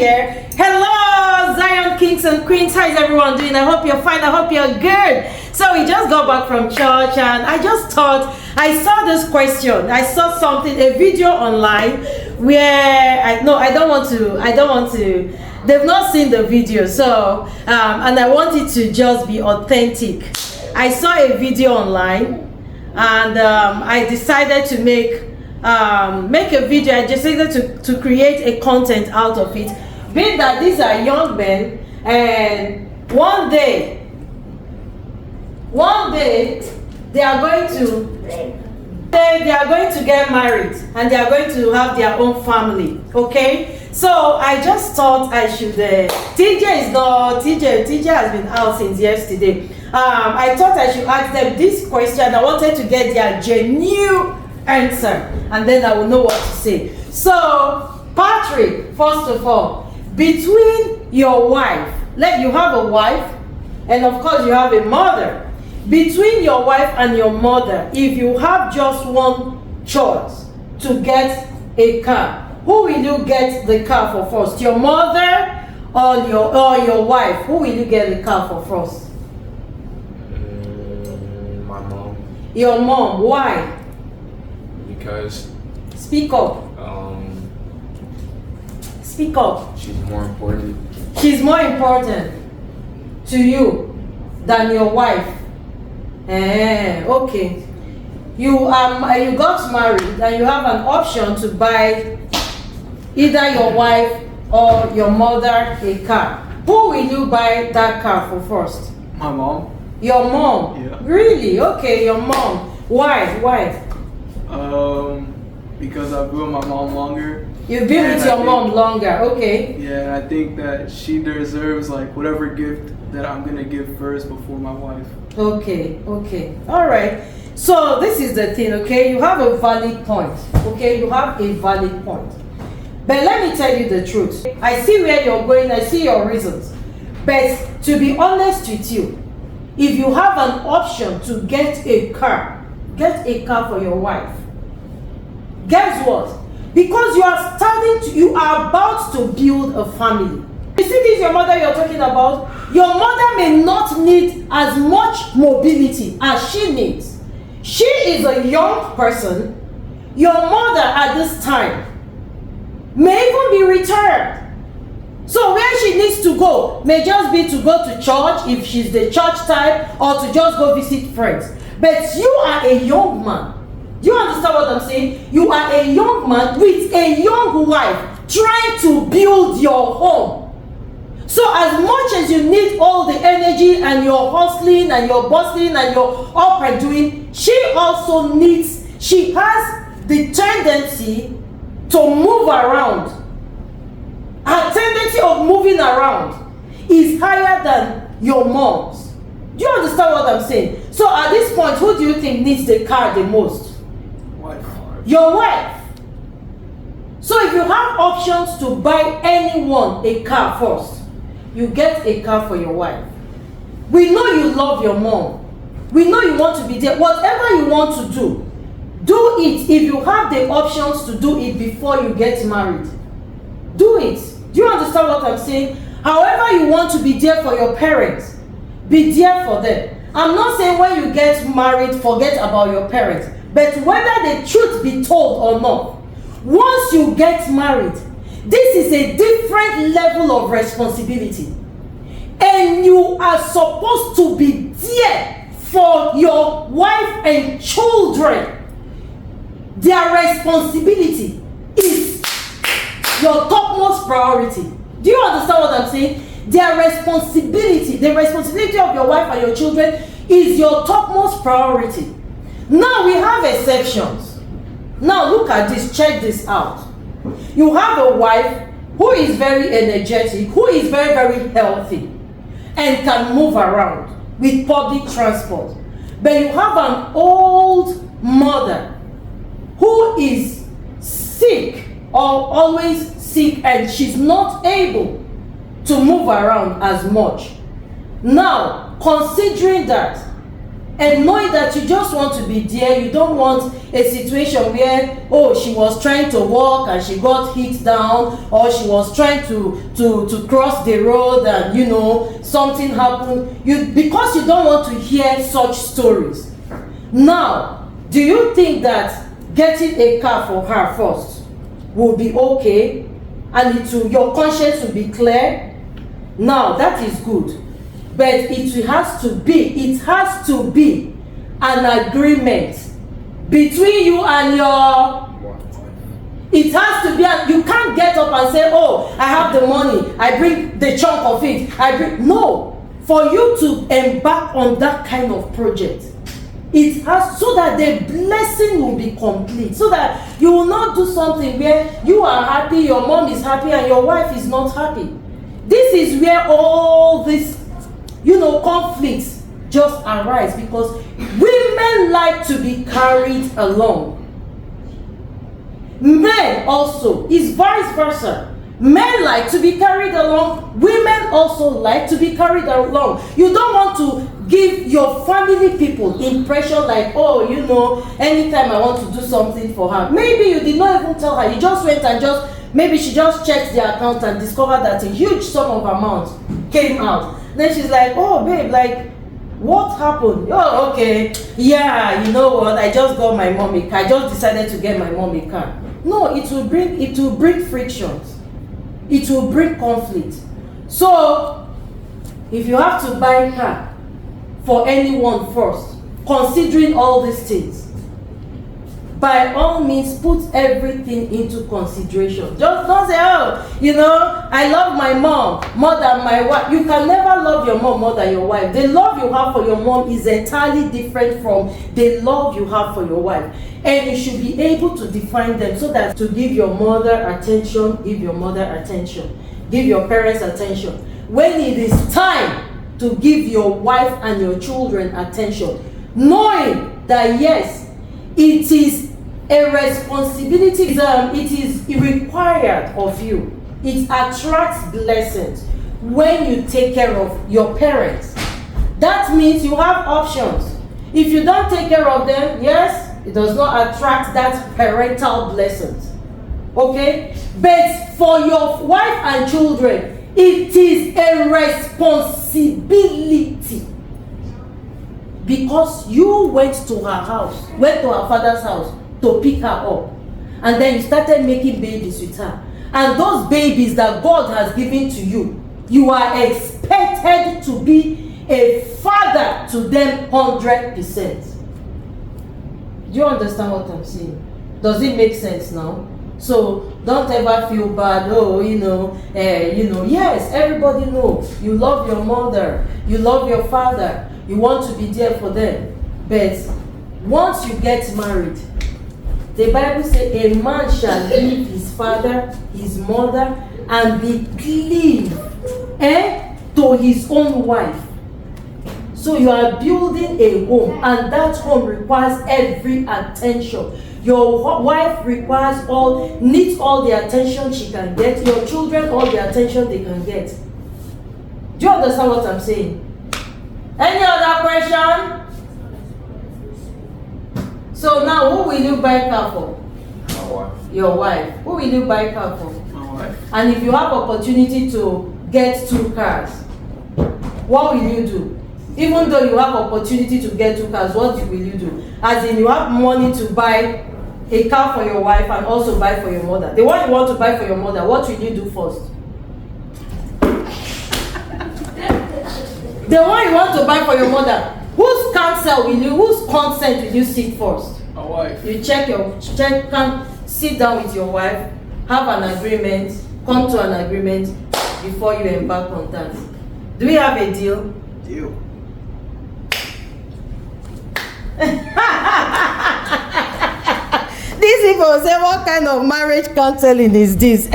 Here. Hello, Zion Kings and Queens. How is everyone doing? I hope you're fine. I hope you're good. So we just got back from church and I just thought, I saw this question. I saw something, a video online where I don't want to, they've not seen the video. So, and I want it to just be authentic. I saw a video online and I decided to make a video. I decided to create a content out of it, being that these are young men, and one day they are going to get married and they are going to have their own family. Okay, so I just thought I should TJ has been out since yesterday. I thought I should ask them this question. I wanted to get their genuine answer and then I will know what to say. So Patrick, first of all, between your wife, you have a wife and of course you have a mother. Between your wife and your mother, if you have just one choice to get a car, who will you get the car for first? Your mother or your wife? Who will you get the car for first? My mom. Your mom. Why? Because speak up. Speak up. She's more important. She's more important to you than your wife. Okay. You got married and you have an option to buy either your wife or your mother a car. Who will you buy that car for first? My mom. Your mom? Yeah. Really? Okay, your mom. Why? Because I've been with my mom longer. You've been with your mom longer, okay. Yeah, and I think that she deserves like whatever gift that I'm gonna give first before my wife. Okay. Alright. So this is the thing, okay? You have a valid point. Okay, you have a valid point. But let me tell you the truth. I see where you're going, I see your reasons. But to be honest with you, if you have an option to get a car for your wife. Guess what? Because you are about to build a family. You see this your mother you're talking about? Your mother may not need as much mobility as she needs. She is a young person. Your mother at this time may even be retired. So where she needs to go may just be to go to church if she's the church type, or to just go visit friends. But you are a young man. Do you understand what I'm saying? You are a young man with a young wife trying to build your home. So as much as you need all the energy and your hustling and your bustling and your up and doing, she has the tendency to move around. Her tendency of moving around is higher than your mom's. Do you understand what I'm saying? So at this point, who do you think needs the car the most? Wife. Your wife. So if you have options to buy anyone a car first, you get a car for your wife. We know you love your mom. We know you want to be there. Whatever you want to do it. If you have the options to do it before you get married, do it. Do you understand what I'm saying? However you want to be there for your parents, be there for them. I'm not saying when you get married, forget about your parents. But whether the truth be told or not, once you get married, this is a different level of responsibility. And you are supposed to be there for your wife and children. Their responsibility is your topmost priority. Do you understand what I'm saying? Their responsibility, the responsibility of your wife and your children is your topmost priority. Now we have exceptions. Now look at this, check this out. You have a wife who is very energetic, who is very, very healthy and can move around with public transport. But you have an old mother who is sick or always sick and she's not able to move around as much. Now, considering that, and knowing that you just want to be there. You don't want a situation where, oh, she was trying to walk and she got hit down, or she was trying to cross the road and, you know, something happened. Because you don't want to hear such stories. Now, do you think that getting a car for her first will be okay, and your conscience will be clear? Now, that is good. But it has to be an agreement between you and your. It has to be. You can't get up and say, "Oh, I have the money. I bring the chunk of it. No." For you to embark on that kind of project, it has, so that the blessing will be complete. So that you will not do something where you are happy, your mom is happy, and your wife is not happy. This is where all this, conflicts just arise, because women like to be carried along. Men also, is vice versa. Men like to be carried along. Women also like to be carried along. You don't want to give your family people impression like, oh, anytime I want to do something for her. Maybe you did not even tell her. You just went and maybe she just checked the account and discovered that a huge sum of amount came out. Then she's like, oh, babe, like, what happened? Oh, okay. Yeah, you know what? I just got my mom a car. I just decided to get my mom a car. No, it will bring frictions. It will bring conflict. So, if you have to buy a car for anyone first, considering all these things, by all means, put everything into consideration. Just don't say, oh, I love my mom more than my wife. You can never love your mom more than your wife. The love you have for your mom is entirely different from the love you have for your wife. And you should be able to define them, so that to give your mother attention, give your mother attention. Give your parents attention. When it is time to give your wife and your children attention, knowing that yes, it is a responsibility, it is required of you. It attracts blessings when you take care of your parents. That means you have options. If you don't take care of them, yes, it does not attract that parental blessings. Okay? But for your wife and children, it is a responsibility. Because you went to her father's house to pick her up. And then you started making babies with her. And those babies that God has given to you, you are expected to be a father to them 100%. Do you understand what I'm saying? Does it make sense now? So don't ever feel bad. Oh, yes, everybody knows you love your mother, you love your father, you want to be there for them. But once you get married, the Bible says a man shall leave his father, his mother, and be cleave to his own wife. So you are building a home, and that home requires every attention. Your wife needs all the attention she can get. Your children, all the attention they can get. Do you understand what I'm saying? Any other question? So now, who will you buy a car for? My wife. Your wife. Who will you buy a car for? My wife. And if you have opportunity to get 2 cars, what will you do? Even though you have opportunity to get 2 cars, what will you do? As in, you have money to buy a car for your wife and also buy for your mother. The one you want to buy for your mother, what will you do first? The one you want to buy for your mother, whose consent will you seek first? My wife. You sit down with your wife, have an agreement, come to an agreement before you embark on that. Do we have a deal? Deal. These people say, what kind of marriage counseling is this?